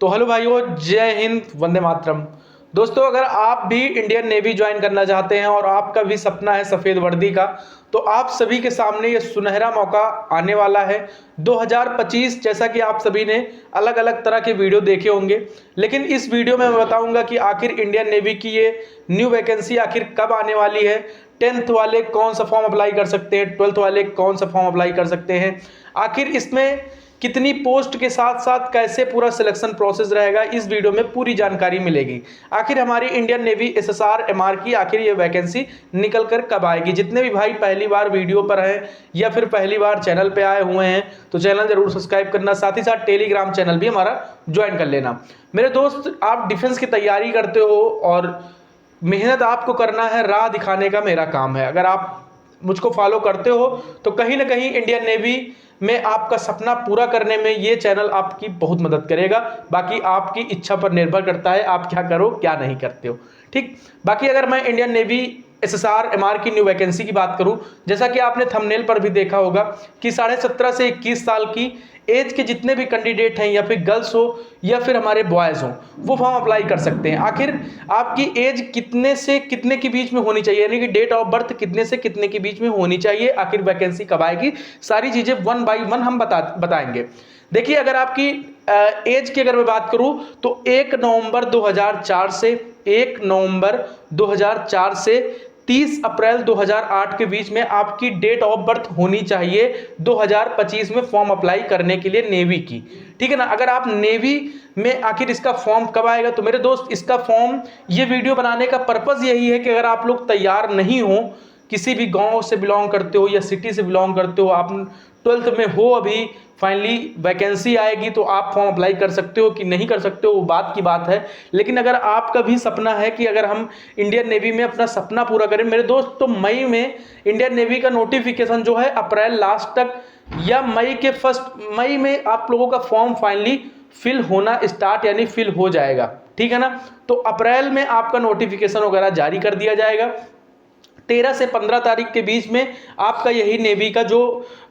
तो हेलो भाइयों, जय हिंद, वंदे मातरम। दोस्तों, अगर आप भी इंडियन नेवी ज्वाइन करना चाहते हैं और आपका भी सपना है सफ़ेद वर्दी का, तो आप सभी के सामने ये सुनहरा मौका आने वाला है 2025। जैसा कि आप सभी ने अलग अलग तरह के वीडियो देखे होंगे, लेकिन इस वीडियो में मैं बताऊंगा कि आखिर इंडियन नेवी की ये न्यू वैकेंसी आखिर कब आने वाली है। 10th वाले कौन सा फॉर्म अप्लाई कर सकते हैं, 12th वाले कौन सा फॉर्म अप्लाई कर सकते हैं, आखिर इसमें कितनी पोस्ट के साथ साथ कैसे पूरा सिलेक्शन प्रोसेस रहेगा, इस वीडियो में पूरी जानकारी मिलेगी। आखिर हमारी इंडियन नेवी एसएसआर एमआर की आखिर ये वैकेंसी निकल कर कब आएगी। जितने भी भाई पहली बार वीडियो पर हैं या फिर पहली बार चैनल पे आए हुए हैं तो चैनल जरूर सब्सक्राइब करना, साथ ही साथ टेलीग्राम चैनल भी हमारा ज्वाइन कर लेना। मेरे दोस्त, आप डिफेंस की तैयारी करते हो और मेहनत आपको करना है, राह दिखाने का मेरा काम है। अगर आप मुझको फॉलो करते हो तो कहीं ना कहीं इंडियन नेवी में आपका सपना पूरा करने में ये चैनल आपकी बहुत मदद करेगा। बाकी आपकी इच्छा पर निर्भर करता है आप क्या करो क्या नहीं करते हो, ठीक। बाकी अगर मैं इंडियन नेवी एसएसआर एमआर की न्यू वैकेंसी की बात करूं, जैसा कि आपने थंबनेल पर भी देखा होगा कि 17.5 से 21 साल की एज के जितने भी कैंडिडेट हैं, या फिर गर्ल्स हो या फिर हमारे बॉयज़ हो, वो फॉर्म अप्लाई कर सकते हैं। आखिर आपकी एज कितने से कितने के बीच में होनी चाहिए, यानी कि डेट ऑफ बर्थ कितने से कितने के बीच में होनी चाहिए, आखिर वैकेंसी कब आएगी, सारी चीज़ें वन बाई वन हम बताएंगे। देखिए, अगर आपकी एज की अगर मैं बात करूं तो 1 नवंबर 2004 से 1 नवंबर 2004 से 30 अप्रैल 2008 के बीच में आपकी डेट ऑफ बर्थ होनी चाहिए 2025 में फॉर्म अप्लाई करने के लिए नेवी की, ठीक है ना। अगर आप नेवी में आखिर इसका फॉर्म कब आएगा, तो मेरे दोस्त इसका फॉर्म, ये वीडियो बनाने का पर्पज़ यही है कि अगर आप लोग तैयार नहीं हो, किसी भी गांव से बिलोंग करते हो या सिटी से बिलोंग करते हो, आप 12th में हो, अभी फाइनली वैकेंसी आएगी तो आप फॉर्म अप्लाई कर सकते हो कि नहीं कर सकते हो, वो बात की बात है। लेकिन अगर आपका भी सपना है कि अगर हम इंडियन नेवी में अपना सपना पूरा करें मेरे दोस्त, तो मई में इंडियन नेवी का नोटिफिकेशन जो है अप्रैल लास्ट तक या मई में आप लोगों का फॉर्म फाइनली फिल होना स्टार्ट यानी फिल हो जाएगा, ठीक है ना। तो अप्रैल में आपका नोटिफिकेशन वगैरह जारी कर दिया जाएगा। 13 से 15 तारीख के बीच में आपका यही नेवी का जो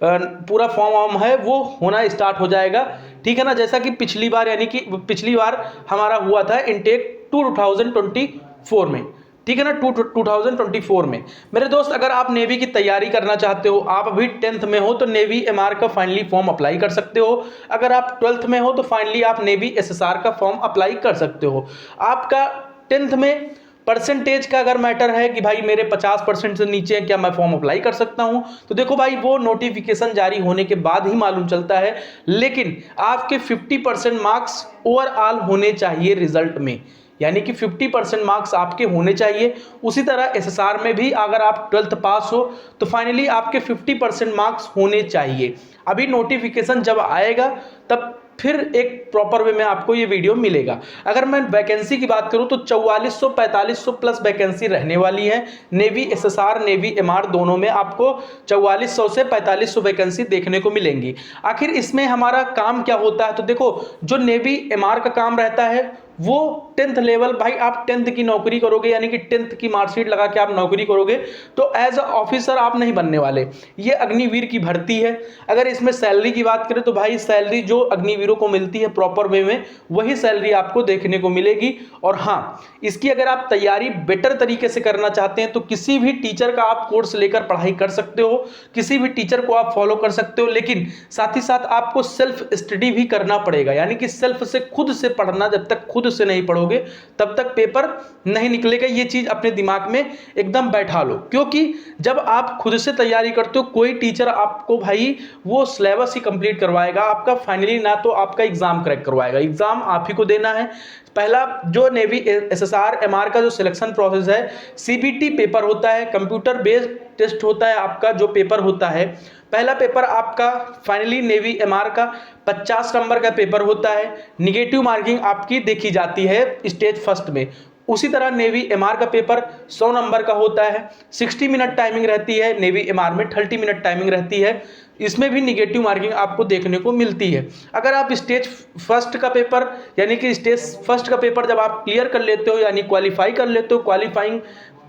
पूरा फॉर्म है वो होना स्टार्ट हो जाएगा, ठीक है ना। जैसा कि पिछली बार, यानी कि पिछली बार हमारा हुआ था इनटेक 2024 में, ठीक है ना, 2024 में। मेरे दोस्त, अगर आप नेवी की तैयारी करना चाहते हो, आप अभी 10th में हो तो नेवी एमआर का फाइनली फॉर्म अप्लाई कर सकते हो। अगर आप 12th में हो तो फाइनली आप नेवी एसएसआर का फॉर्म अप्लाई कर सकते हो। आपका 10th में परसेंटेज का अगर मैटर है कि भाई मेरे 50% से नीचे है, क्या मैं फॉर्म अप्लाई कर सकता हूं, तो देखो भाई, वो नोटिफिकेशन जारी होने के बाद ही मालूम चलता है। लेकिन आपके 50% मार्क्स ओवरऑल होने चाहिए रिजल्ट में, यानी कि 50% मार्क्स आपके होने चाहिए। उसी तरह एसएसआर में भी अगर आप 12th पास हो तो फाइनली आपके 50% मार्क्स होने चाहिए। अभी नोटिफिकेशन जब आएगा तब फिर एक प्रॉपर वे में आपको ये वीडियो मिलेगा। अगर मैं वैकेंसी की बात करूं तो 4400-4500 प्लस वैकेंसी रहने वाली है। नेवी एसएसआर, नेवी एमआर दोनों में आपको 4400 से 4500 वैकेंसी देखने को मिलेंगी। आखिर इसमें हमारा काम क्या होता है, तो देखो, जो नेवी एमआर का काम रहता है वो 10th लेवल, भाई आप 10th की नौकरी करोगे, यानी कि 10th की मार्कशीट लगा के आप नौकरी करोगे, तो एज अ ऑफिसर आप नहीं बनने वाले। ये अग्निवीर की भर्ती है। अगर इसमें सैलरी की बात करें तो भाई सैलरी जो अग्निवीरों को मिलती है प्रॉपर वे में, वही सैलरी आपको देखने को मिलेगी। और हाँ, इसकी अगर आप तैयारी बेटर तरीके से करना चाहते हैं तो किसी भी टीचर का आप कोर्स लेकर पढ़ाई कर सकते हो, किसी भी टीचर को आप फॉलो कर सकते हो, लेकिन साथ ही साथ आपको सेल्फ स्टडी भी करना पड़ेगा, यानी कि सेल्फ से, खुद से पढ़ना। जब तक खुद से नहीं पढ़ोगे तब तक पेपर नहीं निकलेगा। ये चीज अपने दिमाग में एकदम बैठा लो, क्योंकि जब आप खुद से तैयारी करते हो, कोई टीचर आपको भाई वो सिलेबस ही कंप्लीट करवाएगा आपका, फाइनली ना तो आपका एग्जाम क्रैक करवाएगा। एग्जाम आप ही को देना है। पहला जो नेवी एसएसआर एमआर का जो सिलेक्शन प्रोसेस है, सीबीटी पेपर होता है, कंप्यूटर बेस्ड टेस्ट होता है आपका, जो पेपर होता है। पहला पेपर आपका फाइनली नेवी एमआर का 50 नंबर का पेपर होता है। निगेटिव मार्किंग आपकी देखी जाती है स्टेज फर्स्ट में। उसी तरह नेवी एमआर का पेपर 100 नंबर का होता है। 60 मिनट टाइमिंग रहती है, नेवी एमआर में 30 मिनट टाइमिंग रहती है। इसमें भी निगेटिव मार्किंग आपको देखने को मिलती है। अगर आप स्टेज फर्स्ट का पेपर, यानी कि स्टेज फर्स्ट का पेपर जब आप क्लियर कर लेते हो, यानी क्वालिफाई कर लेते हो, क्वालिफाइंग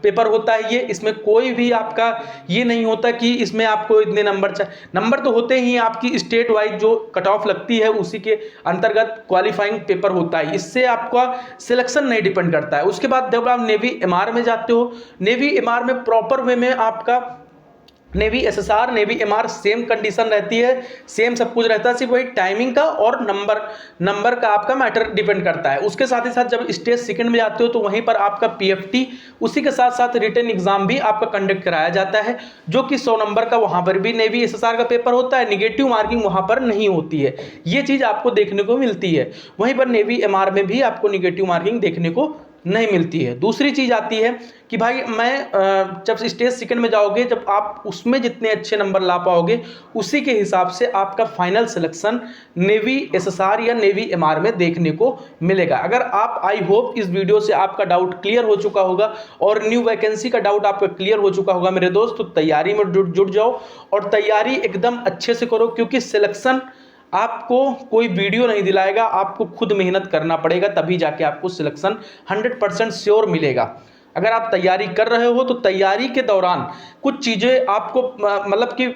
पेपर होता है ये, इसमें कोई भी आपका ये नहीं होता कि इसमें आपको इतने नंबर तो होते ही, आपकी स्टेट वाइज जो कट ऑफ लगती है उसी के अंतर्गत क्वालिफाइंग पेपर होता है, इससे आपका सिलेक्शन नहीं डिपेंड करता है। उसके बाद जब आप नेवी एमआर में जाते हो, नेवी एमआर में प्रॉपर वे में आपका navy SSR navy MR same condition रहती है, सेम सब कुछ रहता है, सिर्फ वही टाइमिंग का और नंबर का आपका मैटर डिपेंड करता है। उसके साथ ही साथ जब स्टेज सेकंड में जाते हो तो वहीं पर आपका पीएफटी, उसी के साथ साथ रिटन एग्जाम भी आपका कंडक्ट कराया जाता है, जो कि 100 नंबर का वहां पर भी नेवी एसएसआर का पेपर होता है, निगेटिव मार्किंग वहां पर नहीं होती है, ये चीज आपको देखने को मिलती है। वहीं पर नेवी एमआर में भी आपको निगेटिव मार्किंग देखने को नहीं मिलती है। दूसरी चीज आती है कि भाई मैं जब स्टेज सेकंड में जाओगे, जब आप उसमें जितने अच्छे नंबर ला पाओगे उसी के हिसाब से आपका फाइनल सिलेक्शन नेवी एसएसआर या नेवी एमआर में देखने को मिलेगा। अगर आप, आई होप इस वीडियो से आपका डाउट क्लियर हो चुका होगा और न्यू वैकेंसी का डाउट आपका क्लियर हो चुका होगा मेरे दोस्त, तो तैयारी में जुट जाओ और तैयारी एकदम अच्छे से करो, क्योंकि सिलेक्शन आपको कोई वीडियो नहीं दिलाएगा, आपको खुद मेहनत करना पड़ेगा, तभी जाके आपको सिलेक्शन 100% श्योर मिलेगा। अगर आप तैयारी कर रहे हो तो तैयारी के दौरान कुछ चीज़ें आपको मतलब कि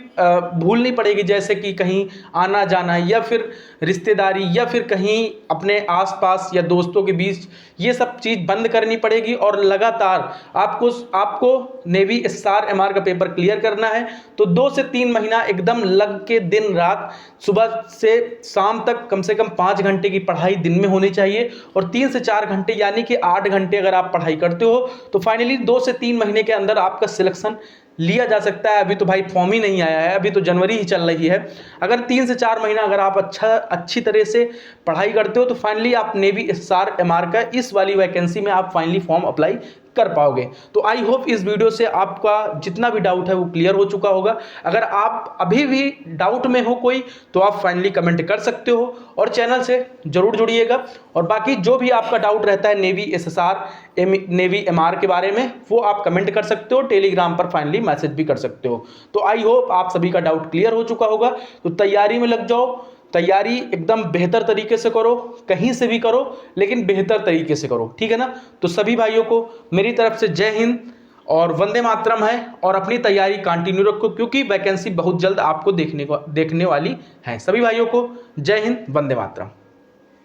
भूलनी पड़ेगी, जैसे कि कहीं आना जाना या फिर रिश्तेदारी या फिर कहीं अपने आसपास या दोस्तों के बीच, ये सब चीज़ बंद करनी पड़ेगी और लगातार आपको नेवी एसएसआर एमआर का पेपर क्लियर करना है। तो 2 से 3 महीना एकदम लग के दिन रात सुबह से शाम तक कम से कम 5 घंटे की पढ़ाई दिन में होनी चाहिए और 3 से 4 घंटे यानी कि 8 घंटे अगर आप पढ़ाई करते हो तो फाइनली 2 से 3 महीने के अंदर आपका सिलेक्शन लिया जा सकता है। अभी तो भाई फॉर्म ही नहीं आया है, अभी तो जनवरी ही चल रही है। अगर 3 से 4 महीना अगर आप अच्छी तरह से पढ़ाई करते हो तो फाइनली आप नेवी एसएसआर एमआर का इस वाली वैकेंसी में आप फाइनली फॉर्म अप्लाई कर पाओगे। तो आई होप इस वीडियो से आपका जितना भी डाउट है वो क्लियर हो चुका होगा। अगर आप अभी भी डाउट में हो कोई तो आप फाइनली कमेंट कर सकते हो और चैनल से जरूर जुड़िएगा। और बाकी जो भी आपका डाउट रहता है नेवी एसएसआर नेवी एमआर के बारे में वो आप कमेंट कर सकते हो, टेलीग्राम पर फाइनली मैसेज भी कर सकते हो। तो आई होप आप सभी का डाउट क्लियर हो चुका होगा। तो तैयारी में लग जाओ, तैयारी एकदम बेहतर तरीके से करो, कहीं से भी करो लेकिन बेहतर तरीके से करो, ठीक है ना। तो सभी भाइयों को मेरी तरफ से जय हिंद और वंदे मातरम है, और अपनी तैयारी कंटिन्यू रखो क्योंकि वैकेंसी बहुत जल्द आपको देखने वाली है। सभी भाइयों को जय हिंद, वंदे मातरम।